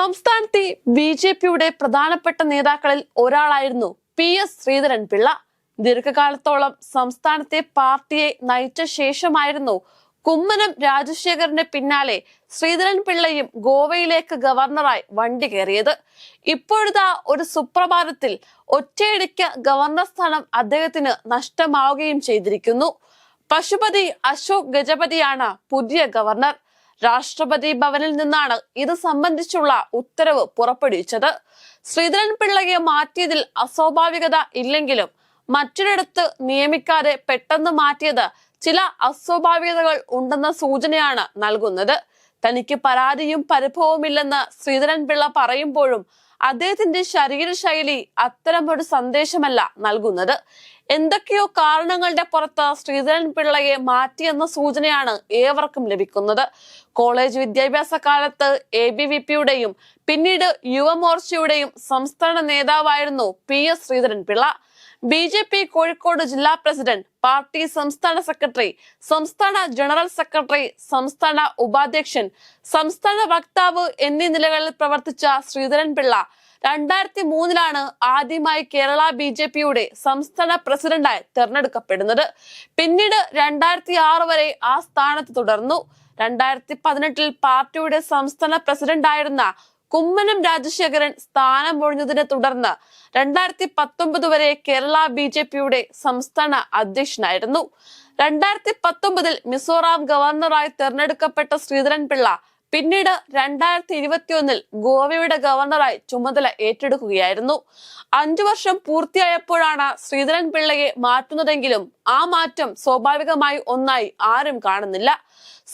സംസ്ഥാനത്തെ ബി.ജെ.പിയുടെ പ്രധാനപ്പെട്ട നേതാക്കളിൽ ഒരാളായിരുന്നു പി.എസ്. ശ്രീധരൻപിള്ള. ദീർഘകാലത്തോളം സംസ്ഥാനത്തെ പാർട്ടിയെ നയിച്ച ശേഷമായിരുന്നു കുമ്മനം രാജശേഖരന്റെ പിന്നാലെ ശ്രീധരൻപിള്ളയും ഗോവയിലേക്ക് ഗവർണറായി വണ്ടി കയറിയത്. ഇപ്പോഴത്തെ ഒരു സുപ്രഭാതത്തിൽ ഒറ്റയടിക്ക് ഗവർണർ സ്ഥാനം അദ്ദേഹത്തിന് നഷ്ടമാവുകയും ചെയ്തിരിക്കുന്നു. പശുപതി അശോക് ഗജപതിയാണ് പുതിയ ഗവർണർ. രാഷ്ട്രപതി ഭവനിൽ നിന്നാണ് ഇത് സംബന്ധിച്ചുള്ള ഉത്തരവ് പുറപ്പെടുവിച്ചത്. ശ്രീധരൻപിള്ളയെ മാറ്റിയതിൽ അസ്വാഭാവികത ഇല്ലെങ്കിലും മറ്റൊരിടത്ത് നിയമിക്കാതെ പെട്ടെന്ന് മാറ്റിയത് ചില അസ്വാഭാവികതകൾ ഉണ്ടെന്ന സൂചനയാണ് നൽകുന്നത്. തനിക്ക് പരാതിയും പരിഭവവുമില്ലെന്ന് ശ്രീധരൻപിള്ള പറയുമ്പോഴും അദ്ദേഹത്തിന്റെ ശരീരശൈലി അത്തരമൊരു സന്ദേശമല്ല നൽകുന്നത്. എന്തൊക്കെയോ കാരണങ്ങളുടെ പുറത്ത് ശ്രീധരൻപിള്ളയെ മാറ്റിയെന്ന സൂചനയാണ് ഏവർക്കും ലഭിക്കുന്നത്. കോളേജ് വിദ്യാഭ്യാസ കാലത്ത് ABVPയുടെയും പിന്നീട് യുവമോർച്ചയുടെയും സംസ്ഥാന നേതാവായിരുന്നു പി.എസ്. ശ്രീധരൻപിള്ള. ബി.ജെ.പി കോഴിക്കോട് ജില്ലാ പ്രസിഡന്റ്, പാർട്ടി സംസ്ഥാന സെക്രട്ടറി, സംസ്ഥാന ജനറൽ സെക്രട്ടറി, സംസ്ഥാന ഉപാധ്യക്ഷൻ, സംസ്ഥാന വക്താവ് എന്നീ നിലകളിൽ പ്രവർത്തിച്ച ശ്രീധരൻപിള്ള 2003 ആദ്യമായി കേരള ബി.ജെ.പിയുടെ സംസ്ഥാന പ്രസിഡന്റായി തെരഞ്ഞെടുക്കപ്പെടുന്നത്. പിന്നീട് 2006 വരെ ആ സ്ഥാനത്ത് തുടർന്നു. 2018 പാർട്ടിയുടെ സംസ്ഥാന പ്രസിഡന്റായിരുന്ന കുമ്മനം രാജശേഖരൻ സ്ഥാനമൊഴിഞ്ഞതിനെ തുടർന്ന് 2019 വരെ കേരള ബി.ജെ.പിയുടെ സംസ്ഥാന അധ്യക്ഷനായിരുന്നു. 2019 മിസോറാം ഗവർണറായി തെരഞ്ഞെടുക്കപ്പെട്ട ശ്രീധരൻപിള്ള പിന്നീട് 2021 ഗോവയുടെ ഗവർണറായി ചുമതല ഏറ്റെടുക്കുകയായിരുന്നു. 5 വർഷം പൂർത്തിയായപ്പോഴാണ് ശ്രീധരൻപിള്ളയെ മാറ്റുന്നതെങ്കിലും ആ മാറ്റം സ്വാഭാവികമായി ഒന്നായി ആരും കാണുന്നില്ല.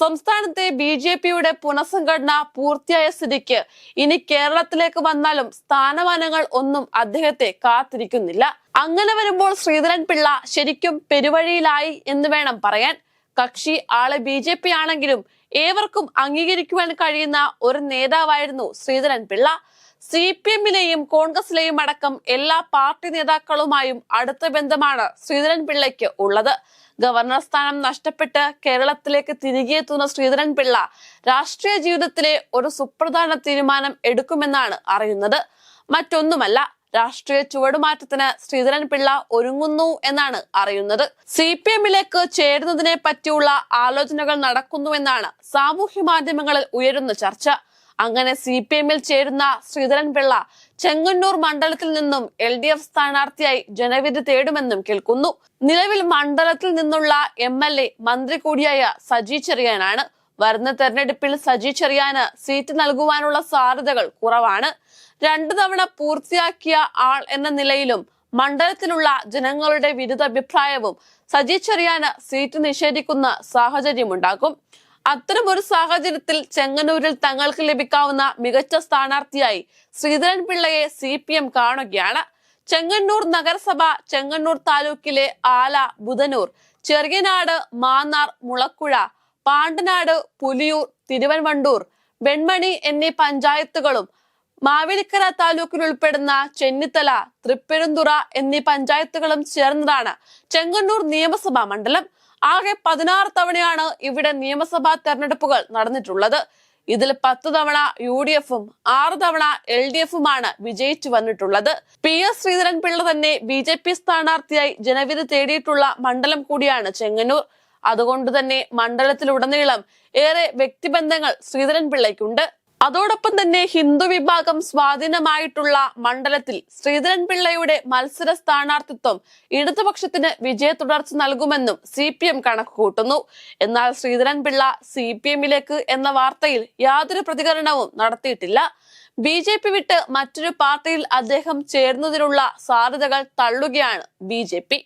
സംസ്ഥാനത്തെ ബി.ജെ.പിയുടെ പുനഃസംഘടന പൂർത്തിയായ സ്ഥിതിക്ക് ഇനി കേരളത്തിലേക്ക് വന്നാലും സ്ഥാനമാനങ്ങൾ ഒന്നും അദ്ദേഹത്തെ കാത്തിരിക്കുന്നില്ല. അങ്ങനെ വരുമ്പോൾ ശ്രീധരൻപിള്ള ശരിക്കും പെരുവഴിയിലായി എന്ന് വേണം പറയാൻ. കക്ഷി ആളെ ബി.ജെ.പി ആണെങ്കിലും ഏവർക്കും അംഗീകരിക്കുവാൻ കഴിയുന്ന ഒരു നേതാവായിരുന്നു ശ്രീധരൻപിള്ള. CPM-ലെയും കോൺഗ്രസിലെയും അടക്കം എല്ലാ പാർട്ടി നേതാക്കളുമായും അടുത്ത ബന്ധമാണ് ശ്രീധരൻപിള്ളയ്ക്ക് ഉള്ളത്. ഗവർണർ സ്ഥാനം നഷ്ടപ്പെട്ട് കേരളത്തിലേക്ക് തിരികെ എത്തുന്ന ശ്രീധരൻപിള്ള രാഷ്ട്രീയ ജീവിതത്തിലെ ഒരു സുപ്രധാന തീരുമാനം എടുക്കുമെന്നാണ് അറിയുന്നത്. മറ്റൊന്നുമല്ല, രാഷ്ട്രീയ ചുവടുമാറ്റത്തിന് ശ്രീധരൻപിള്ള ഒരുങ്ങുന്നു എന്നാണ് അറിയുന്നത്. CPM-ലേക്ക് ചേരുന്നതിനെ പറ്റിയുള്ള ആലോചനകൾ നടക്കുന്നുവെന്നാണ് സാമൂഹ്യ മാധ്യമങ്ങളിൽ ഉയരുന്ന ചർച്ച. അങ്ങനെ CPM-ൽ ചേരുന്ന ശ്രീധരൻപിള്ള ചെങ്ങന്നൂർ മണ്ഡലത്തിൽ നിന്നും LDF സ്ഥാനാർത്ഥിയായി ജനവിധി തേടുമെന്നും കേൾക്കുന്നു. നിലവിൽ മണ്ഡലത്തിൽ നിന്നുള്ള MLA മന്ത്രി കൂടിയായ സജി ചെറിയാനാണ്. വരുന്ന തെരഞ്ഞെടുപ്പിൽ സജി ചെറിയാന് സീറ്റ് നൽകുവാനുള്ള സാധ്യതകൾ കുറവാണ്. 2 തവണ പൂർത്തിയാക്കിയ ആൾ എന്ന നിലയിലും മണ്ഡലത്തിലുള്ള ജനങ്ങളുടെ വിരുദ്ധാഭിപ്രായവും സജി ചെറിയാന് സീറ്റ് നിഷേധിക്കുന്ന സാഹചര്യമുണ്ടാകും. അത്തരമൊരു സാഹചര്യത്തിൽ ചെങ്ങന്നൂരിൽ തങ്ങൾക്ക് ലഭിക്കാവുന്ന മികച്ച സ്ഥാനാർത്ഥിയായി ശ്രീധരൻപിള്ളയെ CPM കാണുകയാണ്. ചെങ്ങന്നൂർ നഗരസഭ, ചെങ്ങന്നൂർ താലൂക്കിലെ ആല, ബുധനൂർ, ചെറിയനാട്, മാന്നാർ, മുളക്കുഴ, പാണ്ടനാട്, പുലിയൂർ, തിരുവൻവണ്ടൂർ, വെൺമണി എന്നീ പഞ്ചായത്തുകളും മാവേലിക്കര താലൂക്കിൽ ഉൾപ്പെടുന്ന ചെന്നിത്തല, തൃപ്പെരുന്തുറ എന്നീ പഞ്ചായത്തുകളും ചേർന്നതാണ് ചെങ്ങന്നൂർ നിയമസഭാ മണ്ഡലം. ആകെ 16 തവണയാണ് ഇവിടെ നിയമസഭാ തെരഞ്ഞെടുപ്പുകൾ നടന്നിട്ടുള്ളത്. ഇതിൽ 10 തവണ UDFും 6 തവണ LDFുമാണ് വിജയിച്ചു വന്നിട്ടുള്ളത്. പി.എസ്. ശ്രീധരൻപിള്ള തന്നെ ബി.ജെ.പി സ്ഥാനാർത്ഥിയായി ജനവിധി തേടിയിട്ടുള്ള മണ്ഡലം കൂടിയാണ് ചെങ്ങന്നൂർ. അതുകൊണ്ട് തന്നെ മണ്ഡലത്തിലുടനീളം ഏറെ വ്യക്തിബന്ധങ്ങൾ ശ്രീധരൻപിള്ളയ്ക്കുണ്ട്. അതോടൊപ്പം തന്നെ ഹിന്ദു വിഭാഗം സ്വാധീനമായിട്ടുള്ള മണ്ഡലത്തിൽ ശ്രീധരൻപിള്ളയുടെ മത്സര സ്ഥാനാർത്ഥിത്വം ഇടതുപക്ഷത്തിന് വിജയ തുടർച്ച നൽകുമെന്നും CPM കണക്ക് കൂട്ടുന്നു. എന്നാൽ ശ്രീധരൻപിള്ള CPM-ലേക്ക് എന്ന വാർത്തയിൽ യാതൊരു പ്രതികരണവും നടത്തിയിട്ടില്ല. ബി.ജെ.പി വിട്ട് മറ്റൊരു പാർട്ടിയിൽ അദ്ദേഹം ചേരുന്നതിനുള്ള സാധ്യതകൾ തള്ളുകയാണ് ബി.ജെ.പി.